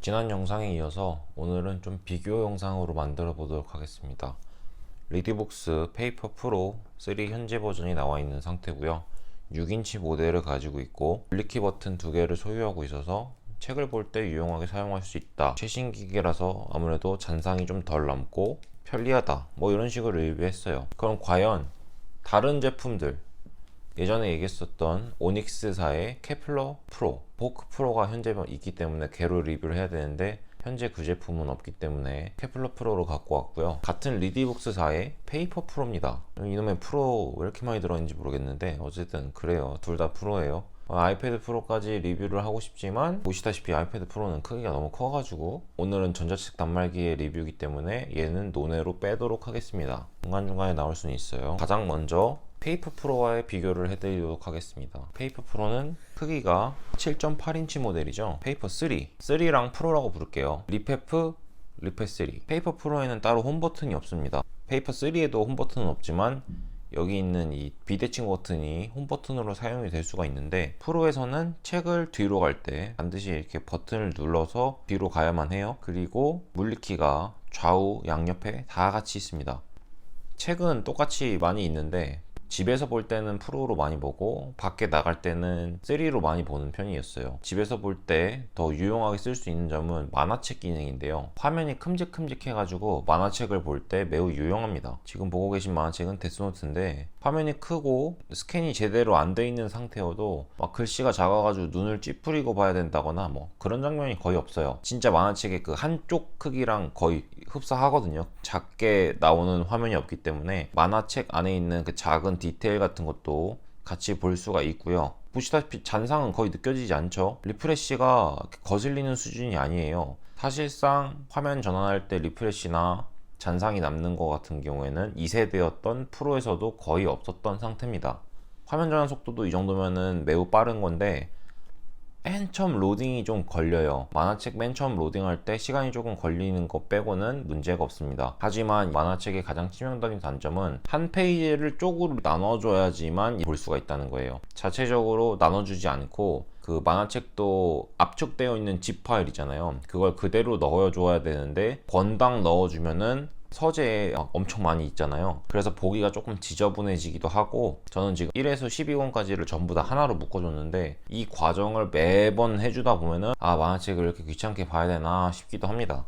지난 영상에 이어서 오늘은 좀 비교 영상으로 만들어 보도록 하겠습니다. 리디북스 페이퍼 프로 3 현재 버전이 나와 있는 상태고요. 6인치 모델을 가지고 있고 분리키 버튼 2개를 소유하고 있어서 책을 볼 때 유용하게 사용할 수 있다. 최신 기기라서 아무래도 잔상이 좀 덜 남고 편리하다, 뭐 이런 식으로 리뷰했어요. 그럼 과연 다른 제품들, 예전에 얘기했었던 오닉스사의 케플러 프로, 포크 프로가 현재 있기 때문에 걔로 리뷰를 해야 되는데 현재 그 제품은 없기 때문에 케플러 프로로 갖고 왔고요. 같은 리디북스사의 페이퍼 프로입니다. 이놈의 프로 왜 이렇게 많이 들어있는지 모르겠는데 어쨌든 그래요. 둘 다 프로예요. 아이패드 프로까지 리뷰를 하고 싶지만 보시다시피 아이패드 프로는 크기가 너무 커가지고 오늘은 전자책 단말기의 리뷰이기 때문에 얘는 논외로 빼도록 하겠습니다. 중간중간에 나올 수는 있어요. 가장 먼저 페이퍼 프로와의 비교를 해드리도록 하겠습니다. 페이퍼 프로는 크기가 7.8인치 모델이죠. 페이퍼 3랑 프로라고 부를게요. 리페프, 리페 3. 페이퍼 프로에는 따로 홈 버튼이 없습니다. 페이퍼 3에도 홈 버튼은 없지만 여기 있는 이 비대칭 버튼이 홈 버튼으로 사용이 될 수가 있는데, 프로에서는 책을 뒤로 갈 때 반드시 이렇게 버튼을 눌러서 뒤로 가야만 해요. 그리고 물리키가 좌우 양옆에 다 같이 있습니다. 책은 똑같이 많이 있는데 집에서 볼 때는 프로로 많이 보고 밖에 나갈 때는 3로 많이 보는 편이었어요. 집에서 볼 때 더 유용하게 쓸 수 있는 점은 만화책 기능인데요. 화면이 큼직큼직해가지고 만화책을 볼 때 매우 유용합니다. 지금 보고 계신 만화책은 데스노트인데 화면이 크고 스캔이 제대로 안 돼 있는 상태여도 막 글씨가 작아가지고 눈을 찌푸리고 봐야 된다거나 뭐 그런 장면이 거의 없어요. 진짜 만화책의 그 한쪽 크기랑 거의 흡사하거든요. 작게 나오는 화면이 없기 때문에 만화책 안에 있는 그 작은 디테일 같은 것도 같이 볼 수가 있고요. 보시다시피 잔상은 거의 느껴지지 않죠. 리프레시가 거슬리는 수준이 아니에요. 사실상 화면 전환할 때 리프레시나 잔상이 남는 것 같은 경우에는 2세대였던 프로에서도 거의 없었던 상태입니다. 화면 전환 속도도 이 정도면은 매우 빠른 건데 맨 처음 로딩이 좀 걸려요. 만화책 맨 처음 로딩할 때 시간이 조금 걸리는 것 빼고는 문제가 없습니다. 하지만 만화책의 가장 치명적인 단점은 한 페이지를 쪽으로 나눠줘야지만 볼 수가 있다는 거예요. 자체적으로 나눠주지 않고 그 만화책도 압축되어 있는 zip 파일이잖아요. 그걸 그대로 넣어줘야 되는데 권당 넣어주면은 서재에 엄청 많이 있잖아요. 그래서 보기가 조금 지저분해지기도 하고, 저는 지금 1에서 12권까지를 전부 다 하나로 묶어줬는데 이 과정을 매번 해주다 보면은 만화책을 이렇게 귀찮게 봐야 되나 싶기도 합니다.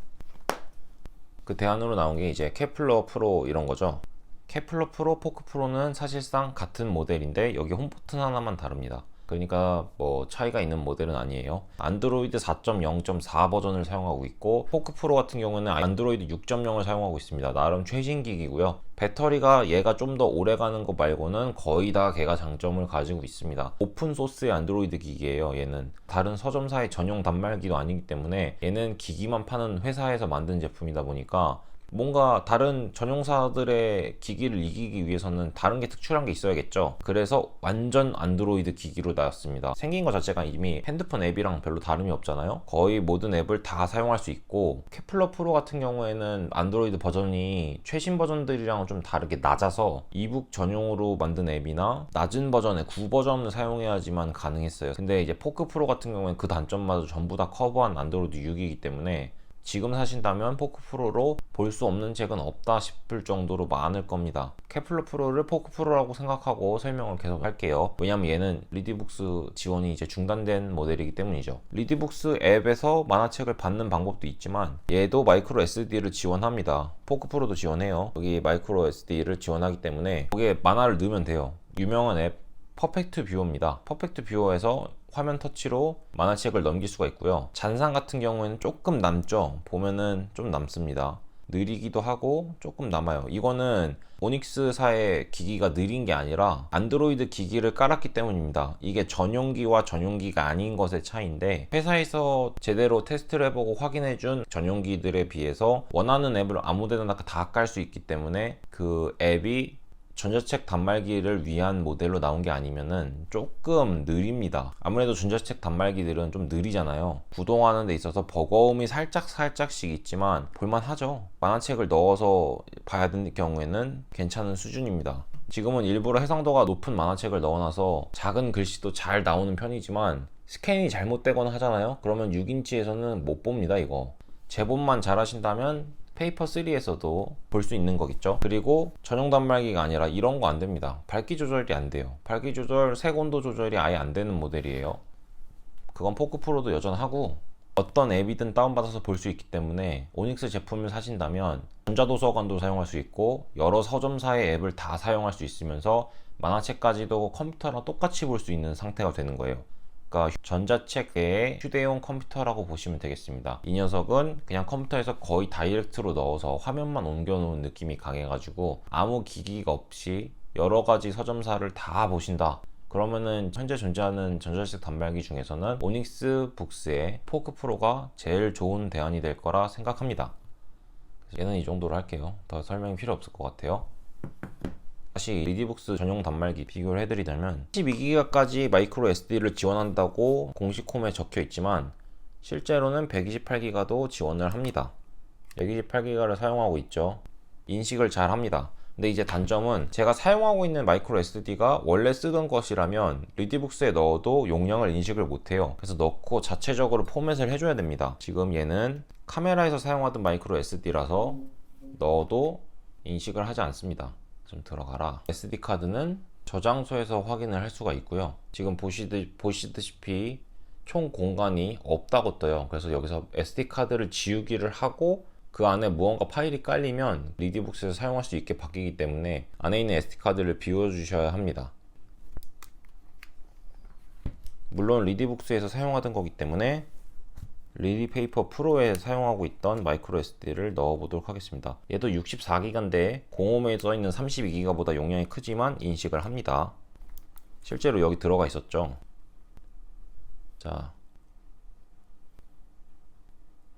그 대안으로 나온 게 이제 케플러 프로 이런 거죠. 케플러 프로, 포크 프로는 사실상 같은 모델인데 여기 홈 버튼 하나만 다릅니다. 그러니까 뭐 차이가 있는 모델은 아니에요. 안드로이드 4.0.4 버전을 사용하고 있고, 포크 프로 같은 경우는 안드로이드 6.0을 사용하고 있습니다. 나름 최신 기기고요. 배터리가 얘가 좀 더 오래 가는 거 말고는 거의 다 걔가 장점을 가지고 있습니다. 오픈 소스의 안드로이드 기기예요. 얘는 다른 서점사의 전용 단말기도 아니기 때문에 얘는 기기만 파는 회사에서 만든 제품이다 보니까 뭔가 다른 전용사들의 기기를 이기기 위해서는 다른 게 특출한 게 있어야겠죠. 그래서 완전 안드로이드 기기로 나왔습니다. 생긴 것 자체가 이미 핸드폰 앱이랑 별로 다름이 없잖아요. 거의 모든 앱을 다 사용할 수 있고, 케플러 프로 같은 경우에는 안드로이드 버전이 최신 버전들이랑은 좀 다르게 낮아서 이북 전용으로 만든 앱이나 낮은 버전의 9버전을 사용해야지만 가능했어요. 근데 이제 포크 프로 같은 경우에는 그 단점마저 전부 다 커버한 안드로이드 6이기 때문에 지금 사신다면 포크 프로로 볼 수 없는 책은 없다 싶을 정도로 많을 겁니다. 케플러 프로를 포크 프로라고 생각하고 설명을 계속 할게요. 왜냐면 얘는 리디북스 지원이 이제 중단된 모델이기 때문이죠. 리디북스 앱에서 만화책을 받는 방법도 있지만 얘도 마이크로 SD를 지원합니다. 포크 프로도 지원해요. 여기 마이크로 SD를 지원하기 때문에 거기에 만화를 넣으면 돼요. 유명한 앱 퍼펙트 뷰어입니다. 퍼펙트 뷰어에서 화면 터치로 만화책을 넘길 수가 있고요. 잔상 같은 경우에는 조금 남죠. 보면은 좀 남습니다. 느리기도 하고 조금 남아요. 이거는 오닉스사의 기기가 느린 게 아니라 안드로이드 기기를 깔았기 때문입니다. 이게 전용기와 전용기가 아닌 것의 차이인데, 회사에서 제대로 테스트를 해보고 확인해준 전용기들에 비해서 원하는 앱을 아무데나 다 깔 수 있기 때문에 그 앱이 전자책 단말기를 위한 모델로 나온 게 아니면은 조금 느립니다. 아무래도 전자책 단말기들은 좀 느리잖아요. 구동하는 데 있어서 버거움이 살짝씩 있지만 볼만하죠. 만화책을 넣어서 봐야 되는 경우에는 괜찮은 수준입니다. 지금은 일부러 해상도가 높은 만화책을 넣어놔서 작은 글씨도 잘 나오는 편이지만 스캔이 잘못되거나 하잖아요. 그러면 6인치에서는 못 봅니다. 이거 제본만 잘 하신다면 페이퍼 3에서도 볼 수 있는 거겠죠. 그리고 전용 단말기가 아니라 이런 거 안 됩니다. 밝기 조절이 안 돼요. 밝기 조절, 색 온도 조절이 아예 안 되는 모델이에요. 그건 포크 프로도 여전하고 어떤 앱이든 다운받아서 볼 수 있기 때문에 오닉스 제품을 사신다면 전자도서관도 사용할 수 있고 여러 서점사의 앱을 다 사용할 수 있으면서 만화책까지도 컴퓨터랑 똑같이 볼 수 있는 상태가 되는 거예요. 그러니까 전자책 외에 휴대용 컴퓨터라고 보시면 되겠습니다. 이 녀석은 그냥 컴퓨터에서 거의 다이렉트로 넣어서 화면만 옮겨 놓은 느낌이 강해가지고 아무 기기가 없이 여러 가지 서점사를 다 보신다. 그러면은 현재 존재하는 전자책 단말기 중에서는 오닉스 북스의 포크 프로가 제일 좋은 대안이 될 거라 생각합니다. 얘는 이 정도로 할게요. 더 설명이 필요 없을 것 같아요. 다시 리디북스 전용 단말기 비교를 해드리자면 12기가까지 마이크로 SD를 지원한다고 공식 홈에 적혀 있지만 실제로는 128기가도 지원을 합니다. 128기가를 사용하고 있죠. 인식을 잘 합니다. 근데 이제 단점은 제가 사용하고 있는 마이크로 SD가 원래 쓰던 것이라면 리디북스에 넣어도 용량을 인식을 못해요. 그래서 넣고 자체적으로 포맷을 해줘야 됩니다. 지금 얘는 카메라에서 사용하던 마이크로 SD라서 넣어도 인식을 하지 않습니다. 좀 들어가라. SD카드는 저장소에서 확인을 할 수가 있고요. 지금 보시다시피 총 공간이 없다고 떠요. 그래서 여기서 SD카드를 지우기를 하고 그 안에 무언가 파일이 깔리면 리디북스에서 사용할 수 있게 바뀌기 때문에 안에 있는 SD카드를 비워주셔야 합니다. 물론 리디북스에서 사용하던 거기 때문에 리디페이퍼 프로에 사용하고 있던 마이크로 SD를 넣어보도록 하겠습니다. 얘도 64기가인데 공홈에 써있는 32기가보다 용량이 크지만 인식을 합니다. 실제로 여기 들어가 있었죠. 자,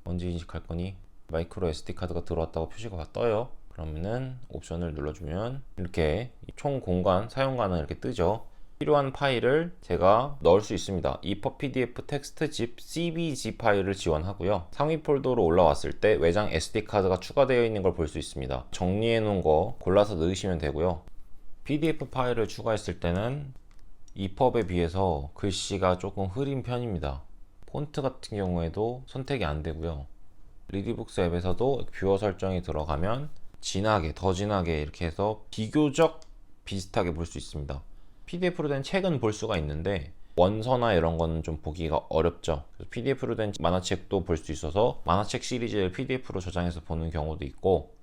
언제 인식할 거니? 마이크로 SD 카드가 들어왔다고 표시가 떠요. 그러면은 옵션을 눌러주면 이렇게 총 공간 사용가는 이렇게 뜨죠. 필요한 파일을 제가 넣을 수 있습니다. EPUB PDF 텍스트 zip CBG 파일을 지원하고요. 상위 폴더로 올라왔을 때 외장 SD 카드가 추가되어 있는 걸 볼 수 있습니다. 정리해 놓은 거 골라서 넣으시면 되고요. PDF 파일을 추가했을 때는 EPUB에 비해서 글씨가 조금 흐린 편입니다. 폰트 같은 경우에도 선택이 안 되고요. 리디북스 앱에서도 뷰어 설정이 들어가면 더 진하게 이렇게 해서 비교적 비슷하게 볼 수 있습니다. PDF로 된 책은 볼 수가 있는데 원서나 이런 거는 좀 보기가 어렵죠. PDF로 된 만화책도 볼 수 있어서 만화책 시리즈를 PDF로 저장해서 보는 경우도 있고,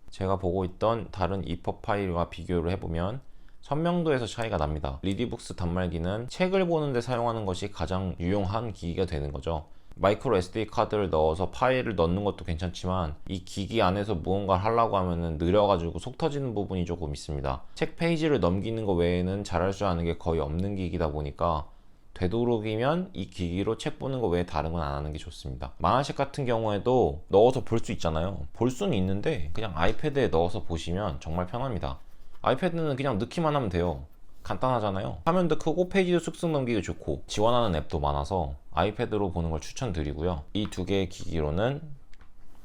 제가 보고 있던 다른 EPUB 파일과 비교를 해보면 선명도에서 차이가 납니다. 리디북스 단말기는 책을 보는데 사용하는 것이 가장 유용한 기기가 되는 거죠. 마이크로 SD 카드를 넣어서 파일을 넣는 것도 괜찮지만 이 기기 안에서 무언가를 하려고 하면은 느려가지고 속 터지는 부분이 조금 있습니다. 책 페이지를 넘기는 것 외에는 잘할 줄 아는 게 거의 없는 기기다 보니까 되도록이면 이 기기로 책 보는 것 외에 다른 건 안 하는 게 좋습니다. 만화책 같은 경우에도 넣어서 볼 수 있잖아요. 볼 수는 있는데 그냥 아이패드에 넣어서 보시면 정말 편합니다. 아이패드는 그냥 넣기만 하면 돼요. 간단하잖아요. 화면도 크고 페이지도 쑥쑥 넘기기 좋고 지원하는 앱도 많아서 아이패드로 보는 걸 추천드리고요. 이 두 개의 기기로는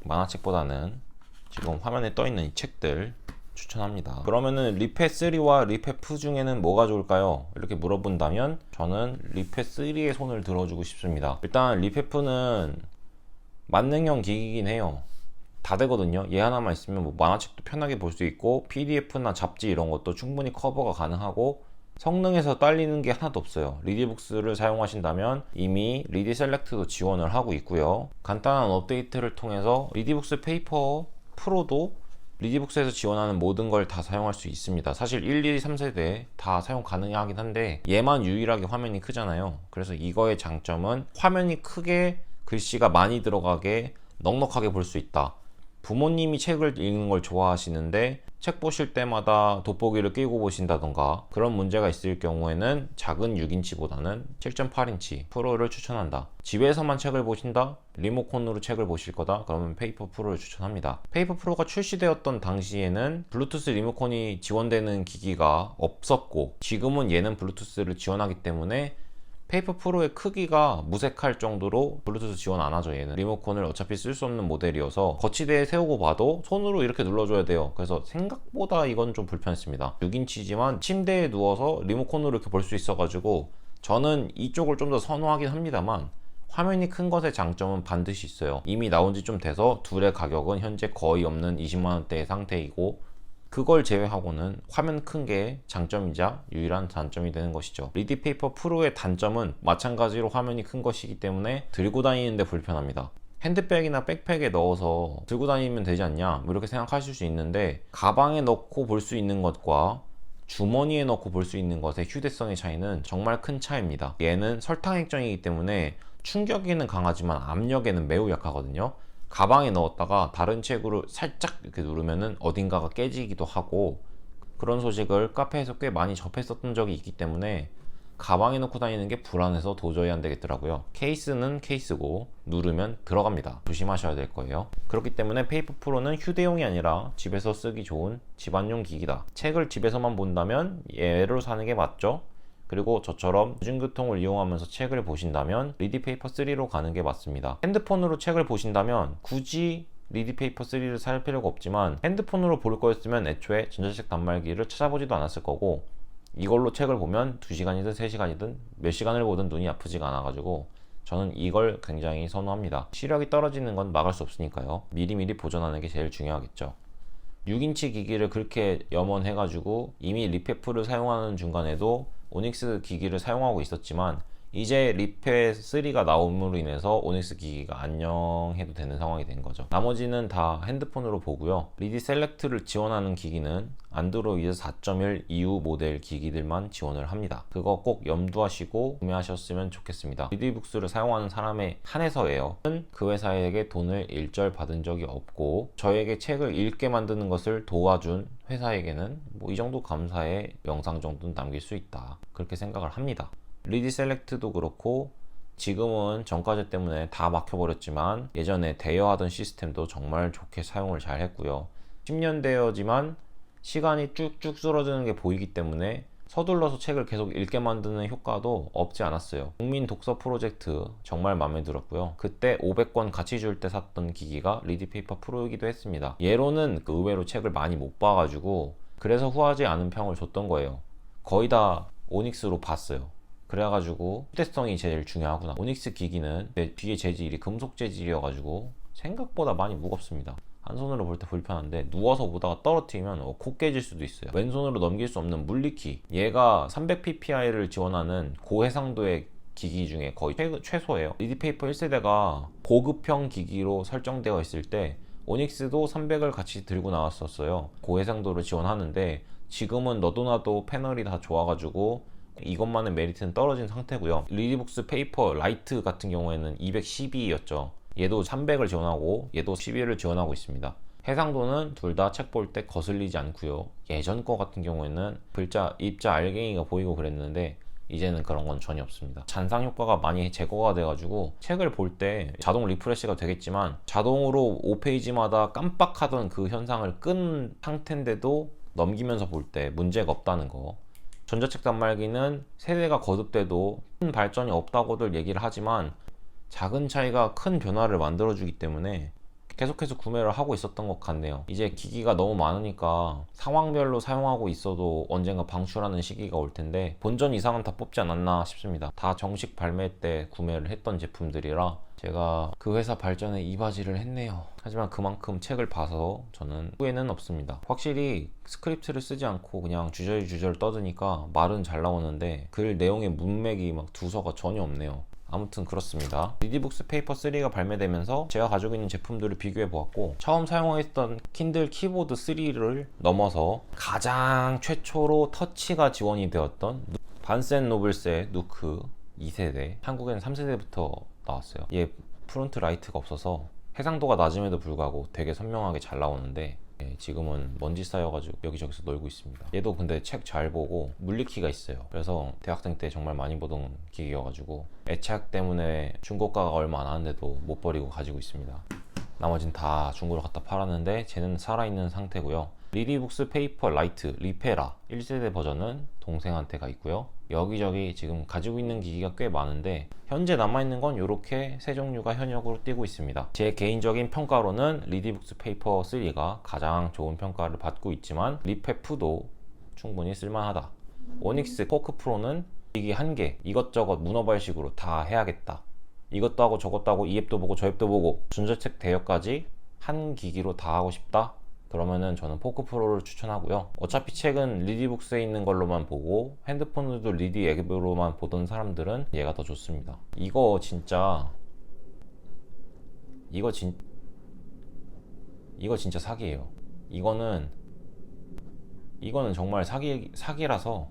만화책보다는 지금 화면에 떠있는 이 책들 추천합니다. 그러면은 리패 3와 리패 2 중에는 뭐가 좋을까요? 이렇게 물어본다면 저는 리패 3에 손을 들어주고 싶습니다. 일단 리패 2는 만능형 기기이긴 해요. 다 되거든요. 얘 하나만 있으면 뭐 만화책도 편하게 볼 수 있고 PDF나 잡지 이런 것도 충분히 커버가 가능하고 성능에서 딸리는 게 하나도 없어요. 리디북스를 사용하신다면 이미 리디 셀렉트도 지원을 하고 있고요. 간단한 업데이트를 통해서 리디북스 페이퍼 프로도 리디북스에서 지원하는 모든 걸 다 사용할 수 있습니다. 사실 1, 2, 3세대 다 사용 가능하긴 한데 얘만 유일하게 화면이 크잖아요. 그래서 이거의 장점은 화면이 크게 글씨가 많이 들어가게 넉넉하게 볼 수 있다. 부모님이 책을 읽는 걸 좋아하시는데 책 보실 때마다 돋보기를 끼고 보신다던가 그런 문제가 있을 경우에는 작은 6인치보다는 7.8인치 프로를 추천한다. 집에서만 책을 보신다? 리모컨으로 책을 보실 거다? 그러면 페이퍼 프로를 추천합니다. 페이퍼 프로가 출시되었던 당시에는 블루투스 리모컨이 지원되는 기기가 없었고 지금은 얘는 블루투스를 지원하기 때문에 페이퍼 프로의 크기가 무색할 정도로 블루투스 지원 안 하죠. 얘는 리모컨을 어차피 쓸 수 없는 모델이어서 거치대에 세우고 봐도 손으로 이렇게 눌러줘야 돼요. 그래서 생각보다 이건 좀 불편했습니다. 6인치지만 침대에 누워서 리모컨으로 이렇게 볼 수 있어가지고 저는 이쪽을 좀 더 선호하긴 합니다만, 화면이 큰 것의 장점은 반드시 있어요. 이미 나온 지 좀 돼서 둘의 가격은 현재 거의 없는 20만원대의 상태이고, 그걸 제외하고는 화면 큰 게 장점이자 유일한 단점이 되는 것이죠. 리디페이퍼 프로의 단점은 마찬가지로 화면이 큰 것이기 때문에 들고 다니는데 불편합니다. 핸드백이나 백팩에 넣어서 들고 다니면 되지 않냐, 뭐 이렇게 생각하실 수 있는데, 가방에 넣고 볼 수 있는 것과 주머니에 넣고 볼 수 있는 것의 휴대성의 차이는 정말 큰 차이입니다. 얘는 설탕 액정이기 때문에 충격에는 강하지만 압력에는 매우 약하거든요. 가방에 넣었다가 다른 책으로 살짝 이렇게 누르면은 어딘가가 깨지기도 하고, 그런 소식을 카페에서 꽤 많이 접했었던 적이 있기 때문에 가방에 넣고 다니는 게 불안해서 도저히 안 되겠더라고요. 케이스는 케이스고 누르면 들어갑니다. 조심하셔야 될 거예요. 그렇기 때문에 페이퍼 프로는 휴대용이 아니라 집에서 쓰기 좋은 집안용 기기다. 책을 집에서만 본다면 얘로 사는 게 맞죠? 그리고 저처럼 대중교통을 이용하면서 책을 보신다면 리디페이퍼 3로 가는 게 맞습니다. 핸드폰으로 책을 보신다면 굳이 리디페이퍼 3를 살 필요가 없지만, 핸드폰으로 볼 거였으면 애초에 전자책 단말기를 찾아보지도 않았을 거고, 이걸로 책을 보면 2시간이든 3시간이든 몇 시간을 보든 눈이 아프지가 않아가지고 저는 이걸 굉장히 선호합니다. 시력이 떨어지는 건 막을 수 없으니까요. 미리미리 보존하는 게 제일 중요하겠죠. 6인치 기기를 그렇게 염원해가지고 이미 리페프를 사용하는 중간에도 오닉스 기기를 사용하고 있었지만, 이제 리페 3가 나옴으로 인해서 오닉스 기기가 안녕해도 되는 상황이 된 거죠. 나머지는 다 핸드폰으로 보고요. 리디 셀렉트를 지원하는 기기는 안드로이드 4.1 이후 모델 기기들만 지원을 합니다. 그거 꼭 염두하시고 구매하셨으면 좋겠습니다. 리디북스를 사용하는 사람에 한해서예요. 그 회사에게 돈을 일절 받은 적이 없고, 저에게 책을 읽게 만드는 것을 도와준 회사에게는 뭐 이 정도 감사의 영상 정도는 남길 수 있다, 그렇게 생각을 합니다. 리디 셀렉트도 그렇고 지금은 정가제 때문에 다 막혀버렸지만, 예전에 대여하던 시스템도 정말 좋게 사용을 잘 했고요. 10년 대여지만 시간이 쭉쭉 줄어드는 게 보이기 때문에 서둘러서 책을 계속 읽게 만드는 효과도 없지 않았어요. 국민 독서 프로젝트 정말 마음에 들었고요. 그때 500권 같이 줄 때 샀던 기기가 리디페이퍼 프로이기도 했습니다. 얘로는 의외로 책을 많이 못 봐가지고 그래서 후하지 않은 평을 줬던 거예요. 거의 다 오닉스로 봤어요. 그래가지고 휴대성이 제일 중요하구나. 오닉스 기기는 뒤에 재질이 금속 재질이어가지고 생각보다 많이 무겁습니다. 한 손으로 볼 때 불편한데 누워서 보다가 떨어뜨리면 코 깨질 수도 있어요. 왼손으로 넘길 수 없는 물리키, 얘가 300ppi를 지원하는 고해상도의 기기 중에 거의 최소예요. 리디페이퍼 1세대가 고급형 기기로 설정되어 있을 때 오닉스도 300을 같이 들고 나왔었어요. 고해상도를 지원하는데 지금은 너도 나도 패널이 다 좋아가지고 이것만의 메리트는 떨어진 상태고요. 리디북스 페이퍼 라이트 같은 경우에는 212였죠. 얘도 300을 지원하고 얘도 11을 지원하고 있습니다. 해상도는 둘 다 책 볼 때 거슬리지 않고요. 예전 거 같은 경우에는 입자 알갱이가 보이고 그랬는데 이제는 그런 건 전혀 없습니다. 잔상 효과가 많이 제거가 돼가지고 책을 볼 때 자동 리프레시가 되겠지만 자동으로 5페이지마다 깜빡하던 그 현상을 끈 상태인데도 넘기면서 볼 때 문제가 없다는 거. 전자책 단말기는 세대가 거듭돼도 큰 발전이 없다고들 얘기를 하지만 작은 차이가 큰 변화를 만들어주기 때문에 계속해서 구매를 하고 있었던 것 같네요. 이제 기기가 너무 많으니까 상황별로 사용하고 있어도 언젠가 방출하는 시기가 올 텐데 본전 이상은 다 뽑지 않았나 싶습니다. 다 정식 발매 때 구매를 했던 제품들이라 제가 그 회사 발전에 이바지를 했네요. 하지만 그만큼 책을 봐서 저는 후회는 없습니다. 확실히 스크립트를 쓰지 않고 그냥 주저리 떠드니까 말은 잘 나오는데 글 내용의 문맥이 막 두서가 전혀 없네요. 아무튼 그렇습니다. 리디북스 페이퍼 3가 발매되면서 제가 가지고 있는 제품들을 비교해 보았고, 처음 사용했던 킨들 키보드 3를 넘어서 가장 최초로 터치가 지원이 되었던 반센 노블스의 누크 2세대, 한국에는 3세대부터 나왔어요. 얘 프론트 라이트가 없어서 해상도가 낮음에도 불구하고 되게 선명하게 잘 나오는데 지금은 먼지 쌓여가지고 여기저기서 놀고 있습니다. 얘도 근데 책 잘 보고 물리키가 있어요. 그래서 대학생 때 정말 많이 보던 기기여가지고 애착 때문에 중고가가 얼마 안 하는데도 못 버리고 가지고 있습니다. 나머진 다 중고로 갖다 팔았는데 쟤는 살아있는 상태고요. 리디북스 페이퍼 라이트 리페라 1세대 버전은 동생한테 가 있고요. 여기저기 지금 가지고 있는 기기가 꽤 많은데 현재 남아있는 건 이렇게 세 종류가 현역으로 뛰고 있습니다. 제 개인적인 평가로는 리디북스 페이퍼 3가 가장 좋은 평가를 받고 있지만 리페프도 충분히 쓸만하다. 오닉스 포크 프로는 기기 한 개 이것저것 문어발식으로 다 해야겠다, 이것도 하고 저것도 하고 이 앱도 보고 저 앱도 보고 전자책 대여까지 한 기기로 다 하고 싶다, 그러면은 저는 포크 프로를 추천하고요. 어차피 책은 리디북스에 있는 걸로만 보고 핸드폰으로도 리디 앱으로만 보던 사람들은 얘가 더 좋습니다. 이거 진짜 사기예요. 이거는 정말 사기라서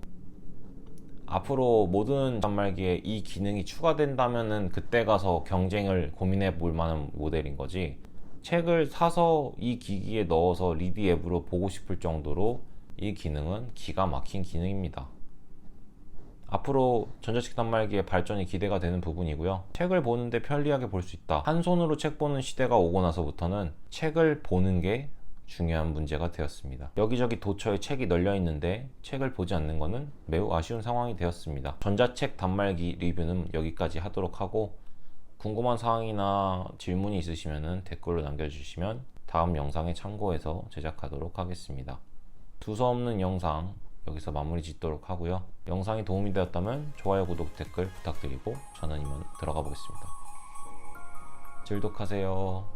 앞으로 모든 단말기에 이 기능이 추가된다면은 그때 가서 경쟁을 고민해 볼 만한 모델인 거지, 책을 사서 이 기기에 넣어서 리디 앱으로 보고 싶을 정도로 이 기능은 기가 막힌 기능입니다. 앞으로 전자책 단말기의 발전이 기대가 되는 부분이고요. 책을 보는데 편리하게 볼 수 있다, 한 손으로 책 보는 시대가 오고 나서부터는 책을 보는 게 중요한 문제가 되었습니다. 여기저기 도처에 책이 널려 있는데 책을 보지 않는 것은 매우 아쉬운 상황이 되었습니다. 전자책 단말기 리뷰는 여기까지 하도록 하고, 궁금한 사항이나 질문이 있으시면 댓글로 남겨주시면 다음 영상에 참고해서 제작하도록 하겠습니다. 두서없는 영상 여기서 마무리 짓도록 하고요. 영상이 도움이 되었다면 좋아요, 구독, 댓글 부탁드리고 저는 이만 들어가 보겠습니다. 즐독하세요.